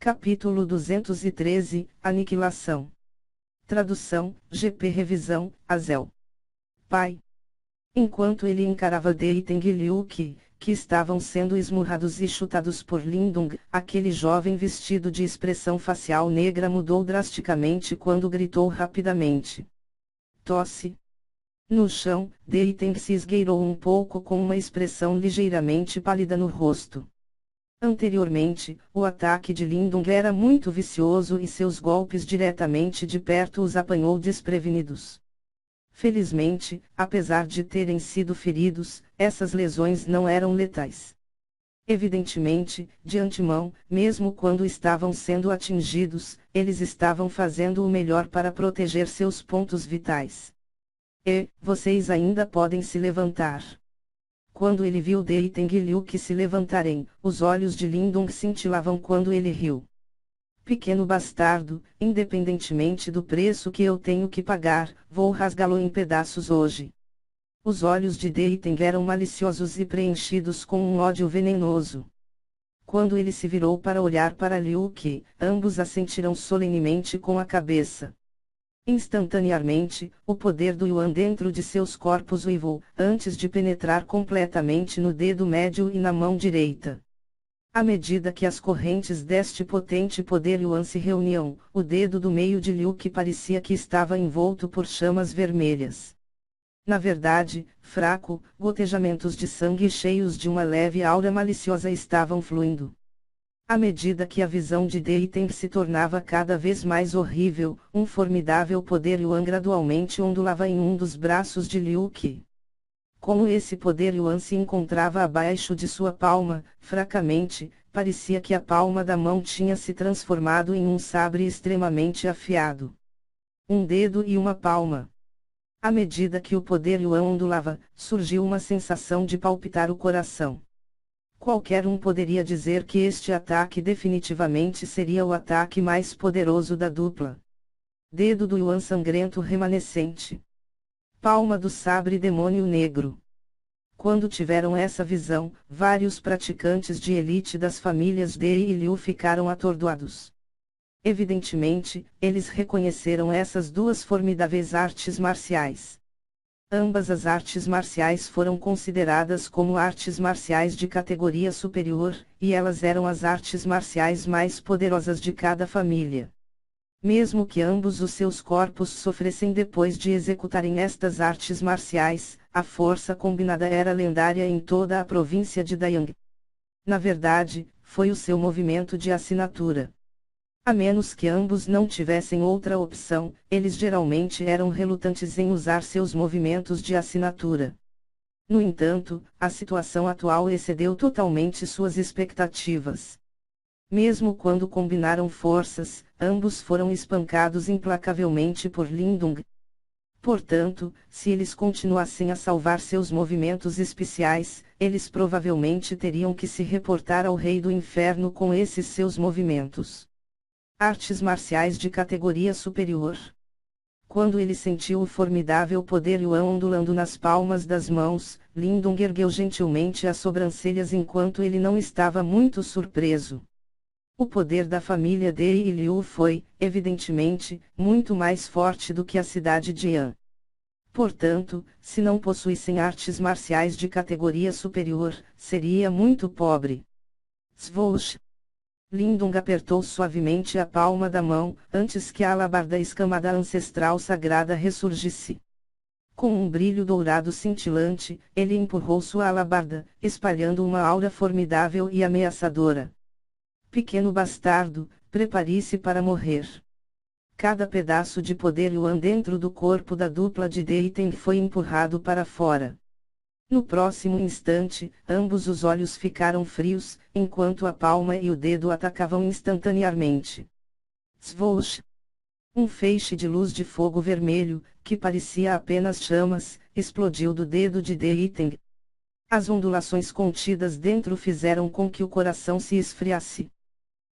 Capítulo 213, Aniquilação. Tradução, GP Revisão, Azel. Pai. Enquanto ele encarava Deiteng e Liu Qi, que estavam sendo esmurrados e chutados por Lindong, aquele jovem vestido de expressão facial negra mudou drasticamente quando gritou rapidamente. Tosse. No chão, Deiteng se esgueirou um pouco com uma expressão ligeiramente pálida no rosto. Anteriormente, o ataque de Lindong era muito vicioso e seus golpes diretamente de perto os apanhou desprevenidos. Felizmente, apesar de terem sido feridos, essas lesões não eram letais. Evidentemente, de antemão, mesmo quando estavam sendo atingidos, eles estavam fazendo o melhor para proteger seus pontos vitais. E, vocês ainda podem se levantar. Quando ele viu Deiteng e Liu Qi se levantarem, os olhos de Lindong cintilavam quando ele riu. Pequeno bastardo, independentemente do preço que eu tenho que pagar, vou rasgá-lo em pedaços hoje. Os olhos de Deiteng eram maliciosos e preenchidos com um ódio venenoso. Quando ele se virou para olhar para Liu Qi, ambos assentiram solenemente com a cabeça. Instantaneamente, o poder do Yuan dentro de seus corpos uivou, antes de penetrar completamente no dedo médio e na mão direita. À medida que as correntes deste potente poder Yuan se reuniam, o dedo do meio de Liu Qi parecia que estava envolto por chamas vermelhas. Na verdade, fraco, gotejamentos de sangue cheios de uma leve aura maliciosa estavam fluindo. À medida que a visão de Deiteng se tornava cada vez mais horrível, um formidável poder Yuan gradualmente ondulava em um dos braços de Liu Qi. Como esse poder Yuan se encontrava abaixo de sua palma, fracamente, parecia que a palma da mão tinha se transformado em um sabre extremamente afiado. Um dedo e uma palma. À medida que o poder Yuan ondulava, surgiu uma sensação de palpitar o coração. Qualquer um poderia dizer que este ataque definitivamente seria o ataque mais poderoso da dupla. Dedo do Yuan sangrento remanescente. Palma do sabre demônio negro. Quando tiveram essa visão, vários praticantes de elite das famílias Dei e Liu ficaram atordoados. Evidentemente, eles reconheceram essas duas formidáveis artes marciais. Ambas as artes marciais foram consideradas como artes marciais de categoria superior, e elas eram as artes marciais mais poderosas de cada família. Mesmo que ambos os seus corpos sofressem depois de executarem estas artes marciais, a força combinada era lendária em toda a província de Dayang. Na verdade, foi o seu movimento de assinatura. A menos que ambos não tivessem outra opção, eles geralmente eram relutantes em usar seus movimentos de assinatura. No entanto, a situação atual excedeu totalmente suas expectativas. Mesmo quando combinaram forças, ambos foram espancados implacavelmente por Lindong. Portanto, se eles continuassem a salvar seus movimentos especiais, eles provavelmente teriam que se reportar ao Rei do Inferno com esses seus movimentos. Artes marciais de categoria superior. Quando ele sentiu o formidável poder Yuan ondulando nas palmas das mãos, Lindong ergueu gentilmente as sobrancelhas enquanto ele não estava muito surpreso. O poder da família Dei e Liu foi, evidentemente, muito mais forte do que a cidade de Yan. Portanto, se não possuíssem artes marciais de categoria superior, seria muito pobre. Swoosh! Lindong apertou suavemente a palma da mão, antes que a alabarda escamada ancestral sagrada ressurgisse. Com um brilho dourado cintilante, ele empurrou sua alabarda, espalhando uma aura formidável e ameaçadora. Pequeno bastardo, prepare-se para morrer. Cada pedaço de poder Yuan dentro do corpo da dupla de Deiteng foi empurrado para fora. No próximo instante, ambos os olhos ficaram frios, enquanto a palma e o dedo atacavam instantaneamente. Swoosh! Um feixe de luz de fogo vermelho, que parecia apenas chamas, explodiu do dedo de Deiteng. As ondulações contidas dentro fizeram com que o coração se esfriasse.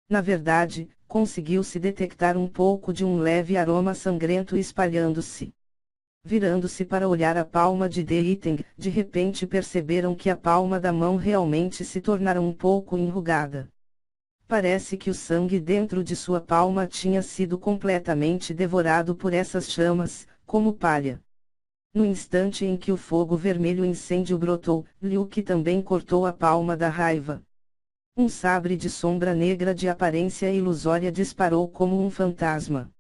Na verdade, conseguiu-se detectar um pouco de um leve aroma sangrento espalhando-se. Virando-se para olhar a palma de Deiteng, de repente perceberam que a palma da mão realmente se tornara um pouco enrugada. Parece que o sangue dentro de sua palma tinha sido completamente devorado por essas chamas, como palha. No instante em que o fogo vermelho incêndio brotou, Liu Qi também cortou a palma da raiva. Um sabre de sombra negra de aparência ilusória disparou como um fantasma.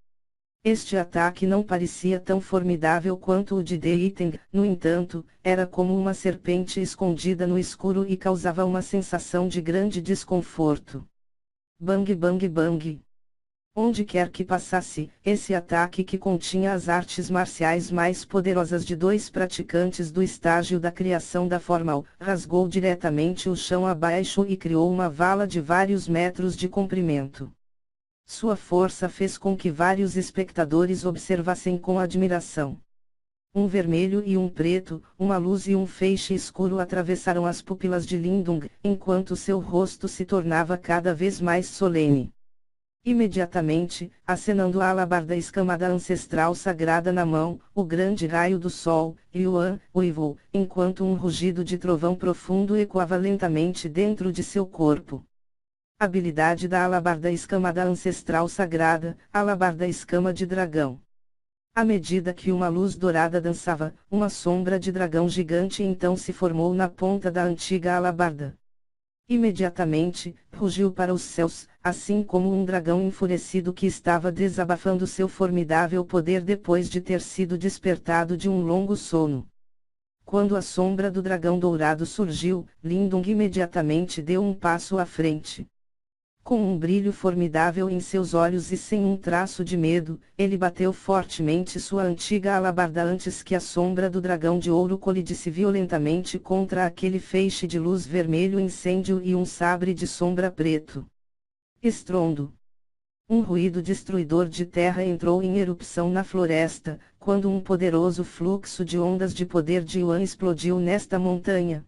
Este ataque não parecia tão formidável quanto o de Dei Teng, no entanto, era como uma serpente escondida no escuro e causava uma sensação de grande desconforto. Bang bang bang. Onde quer que passasse, esse ataque que continha as artes marciais mais poderosas de dois praticantes do estágio da criação da formal, rasgou diretamente o chão abaixo e criou uma vala de vários metros de comprimento. Sua força fez com que vários espectadores observassem com admiração. Um vermelho e um preto, uma luz e um feixe escuro atravessaram as pupilas de Lindung, enquanto seu rosto se tornava cada vez mais solene. Imediatamente, acenando a alabarda escamada ancestral sagrada na mão, o grande raio do sol, Yuan, uivou, enquanto um rugido de trovão profundo ecoava lentamente dentro de seu corpo. Habilidade da alabarda escamada ancestral sagrada, alabarda escama de dragão. À medida que uma luz dourada dançava, uma sombra de dragão gigante então se formou na ponta da antiga alabarda. Imediatamente, rugiu para os céus, assim como um dragão enfurecido que estava desabafando seu formidável poder depois de ter sido despertado de um longo sono. Quando a sombra do dragão dourado surgiu, Lindung imediatamente deu um passo à frente. Com um brilho formidável em seus olhos e sem um traço de medo, ele bateu fortemente sua antiga alabarda antes que a sombra do dragão de ouro colidisse violentamente contra aquele feixe de luz vermelho incêndio e um sabre de sombra preto. Estrondo. Um ruído destruidor de terra entrou em erupção na floresta, quando um poderoso fluxo de ondas de poder de Yuan explodiu nesta montanha.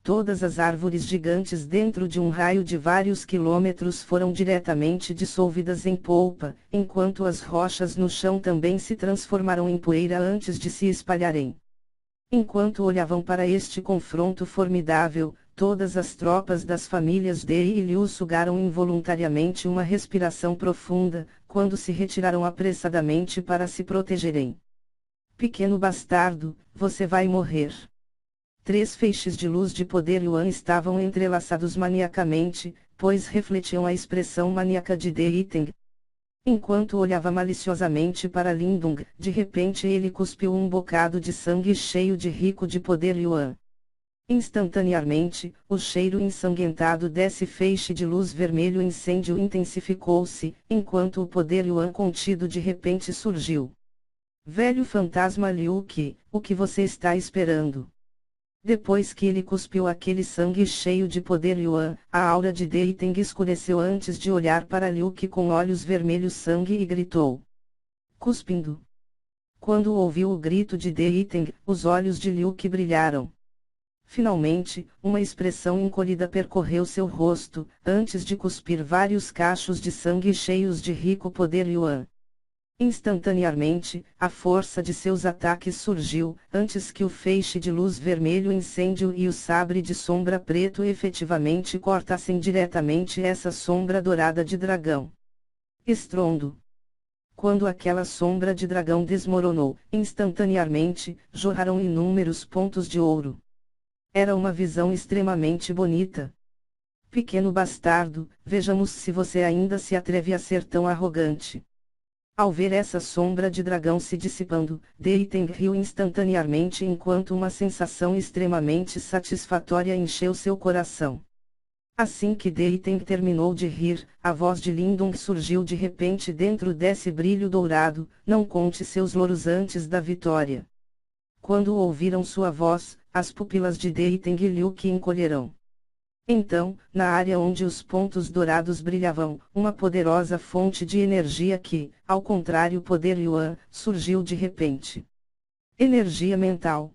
Todas as árvores gigantes dentro de um raio de vários quilômetros foram diretamente dissolvidas em polpa, enquanto as rochas no chão também se transformaram em poeira antes de se espalharem. Enquanto olhavam para este confronto formidável, todas as tropas das famílias Dei e Liu sugaram involuntariamente uma respiração profunda, quando se retiraram apressadamente para se protegerem. Pequeno bastardo, você vai morrer. 3 feixes de luz de poder Yuan estavam entrelaçados maniacamente, pois refletiam a expressão maníaca de Dei Teng. Enquanto olhava maliciosamente para Lindung, de repente ele cuspiu um bocado de sangue cheio de rico de poder Yuan. Instantaneamente, o cheiro ensanguentado desse feixe de luz vermelho incêndio intensificou-se, enquanto o poder Yuan contido de repente surgiu. Velho fantasma Liu Qi, o que você está esperando? Depois que ele cuspiu aquele sangue cheio de poder Yuan, a aura de Dei Teng escureceu antes de olhar para Liu Qi com olhos vermelhos sangue e gritou. Cuspindo. Quando ouviu o grito de Dei Teng, os olhos de Liu Qi brilharam. Finalmente, uma expressão encolhida percorreu seu rosto, antes de cuspir vários cachos de sangue cheios de rico poder Yuan. Instantaneamente, a força de seus ataques surgiu, antes que o feixe de luz vermelho incêndio e o sabre de sombra preto efetivamente cortassem diretamente essa sombra dourada de dragão. Estrondo. Quando aquela sombra de dragão desmoronou, instantaneamente, jorraram inúmeros pontos de ouro. Era uma visão extremamente bonita. Pequeno bastardo, vejamos se você ainda se atreve a ser tão arrogante. Ao ver essa sombra de dragão se dissipando, Dei Teng riu instantaneamente enquanto uma sensação extremamente satisfatória encheu seu coração. Assim que Dei Teng terminou de rir, a voz de Lindung surgiu de repente dentro desse brilho dourado, não conte seus louros antes da vitória. Quando ouviram sua voz, as pupilas de Dei Teng e Liu Qi encolherão. Então, na área onde os pontos dourados brilhavam, uma poderosa fonte de energia que, ao contrário poder Yuan, surgiu de repente. Energia mental.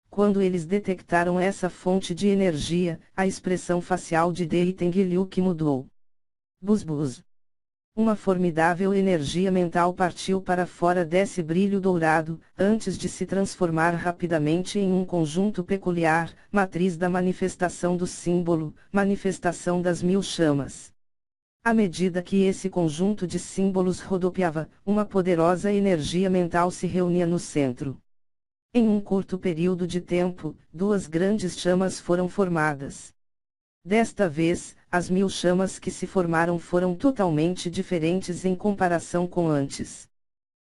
Quando eles detectaram essa fonte de energia, a expressão facial de Dei Teng e Liu Qi mudou. Buzz buzz. Uma formidável energia mental partiu para fora desse brilho dourado, antes de se transformar rapidamente em um conjunto peculiar, matriz da manifestação do símbolo, manifestação das 1000 chamas. À medida que esse conjunto de símbolos rodopiava, uma poderosa energia mental se reunia no centro. Em um curto período de tempo, duas grandes chamas foram formadas. Desta vez, as 1000 chamas que se formaram foram totalmente diferentes em comparação com antes.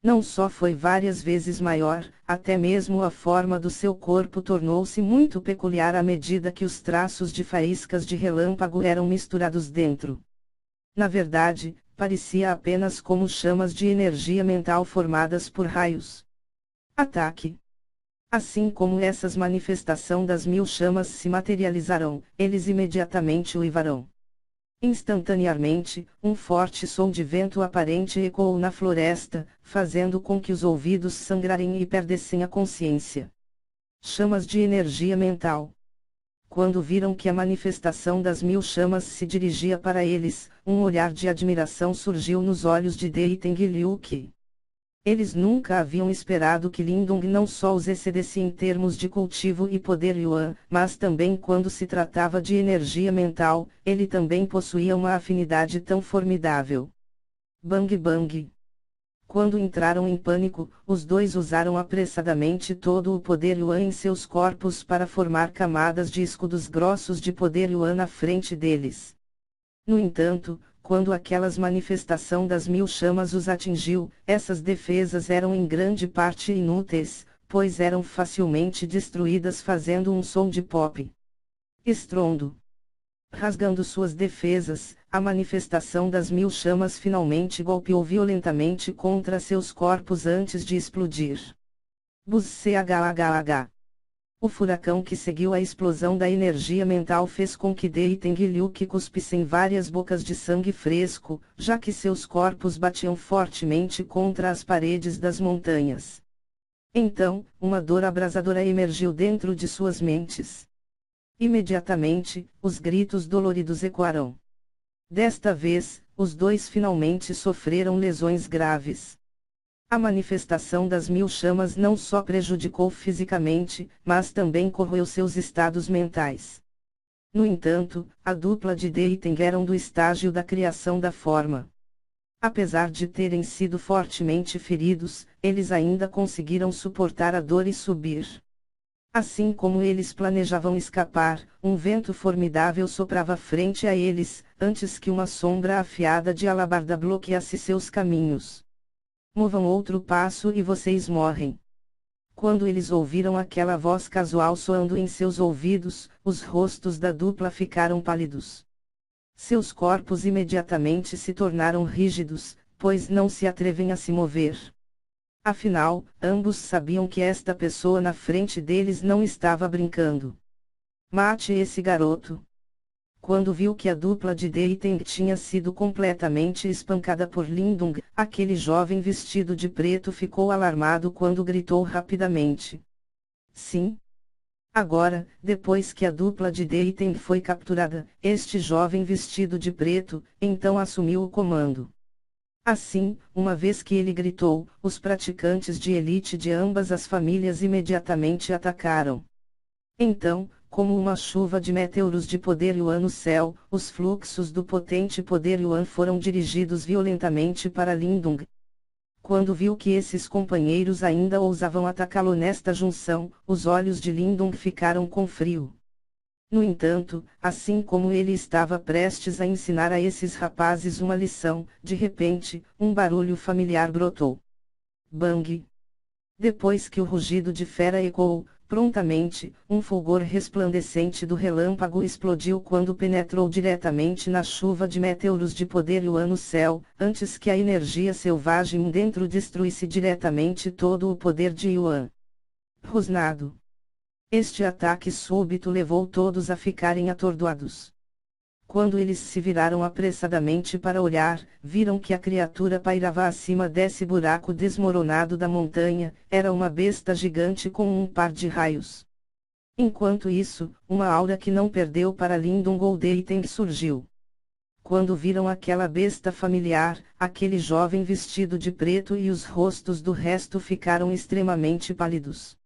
Não só foi várias vezes maior, até mesmo a forma do seu corpo tornou-se muito peculiar à medida que os traços de faíscas de relâmpago eram misturados dentro. Na verdade, parecia apenas como chamas de energia mental formadas por raios. Ataque. Assim como essas manifestações das 1000 chamas se materializarão, eles imediatamente uivarão. Instantaneamente, um forte som de vento aparente ecoou na floresta, fazendo com que os ouvidos sangrarem e perdessem a consciência. Chamas de energia mental. Quando viram que a manifestação das 1000 chamas se dirigia para eles, um olhar de admiração surgiu nos olhos de Dei Teng e Liu Qi. Eles nunca haviam esperado que Lindong não só os excedesse em termos de cultivo e poder Yuan, mas também quando se tratava de energia mental, ele também possuía uma afinidade tão formidável. Bang bang. Quando entraram em pânico, os dois usaram apressadamente todo o poder Yuan em seus corpos para formar camadas de escudos grossos de poder Yuan na frente deles. No entanto, quando aquelas manifestação das 1000 chamas os atingiu, essas defesas eram em grande parte inúteis, pois eram facilmente destruídas fazendo um som de pop. Estrondo. Rasgando suas defesas, a manifestação das 1000 chamas finalmente golpeou violentamente contra seus corpos antes de explodir. Buzz-chh. O furacão que seguiu a explosão da energia mental fez com que Dei Teng e Liu Qi cuspissem várias bocas de sangue fresco, já que seus corpos batiam fortemente contra as paredes das montanhas. Então, uma dor abrasadora emergiu dentro de suas mentes. Imediatamente, os gritos doloridos ecoaram. Desta vez, os dois finalmente sofreram lesões graves. A manifestação das 1000 chamas não só prejudicou fisicamente, mas também corroeu seus estados mentais. No entanto, a dupla de Dei Teng eram do estágio da criação da forma. Apesar de terem sido fortemente feridos, eles ainda conseguiram suportar a dor e subir. Assim como eles planejavam escapar, um vento formidável soprava frente a eles, antes que uma sombra afiada de alabarda bloqueasse seus caminhos. Movam outro passo e vocês morrem. Quando eles ouviram aquela voz casual soando em seus ouvidos, os rostos da dupla ficaram pálidos. Seus corpos imediatamente se tornaram rígidos, pois não se atrevem a se mover. Afinal, ambos sabiam que esta pessoa na frente deles não estava brincando. Mate esse garoto. Quando viu que a dupla de Dei Teng tinha sido completamente espancada por Lindong, aquele jovem vestido de preto ficou alarmado quando gritou rapidamente. Sim. Agora, depois que a dupla de Dei Teng foi capturada, este jovem vestido de preto, então assumiu o comando. Assim, uma vez que ele gritou, os praticantes de elite de ambas as famílias imediatamente atacaram. Então, como uma chuva de meteoros de poder Yuan no céu, os fluxos do potente poder Yuan foram dirigidos violentamente para Lindong. Quando viu que esses companheiros ainda ousavam atacá-lo nesta junção, os olhos de Lindong ficaram com frio. No entanto, assim como ele estava prestes a ensinar a esses rapazes uma lição, de repente, um barulho familiar brotou. Bang! Depois que o rugido de fera ecoou, prontamente, um fulgor resplandecente do relâmpago explodiu quando penetrou diretamente na chuva de meteoros de poder Yuan no céu, antes que a energia selvagem dentro destruísse diretamente todo o poder de Yuan. Rosnado. Este ataque súbito levou todos a ficarem atordoados. Quando eles se viraram apressadamente para olhar, viram que a criatura pairava acima desse buraco desmoronado da montanha, era uma besta gigante com um par de raios. Enquanto isso, uma aura que não perdeu para Lindong ou Dei Teng surgiu. Quando viram aquela besta familiar, aquele jovem vestido de preto e os rostos do resto ficaram extremamente pálidos.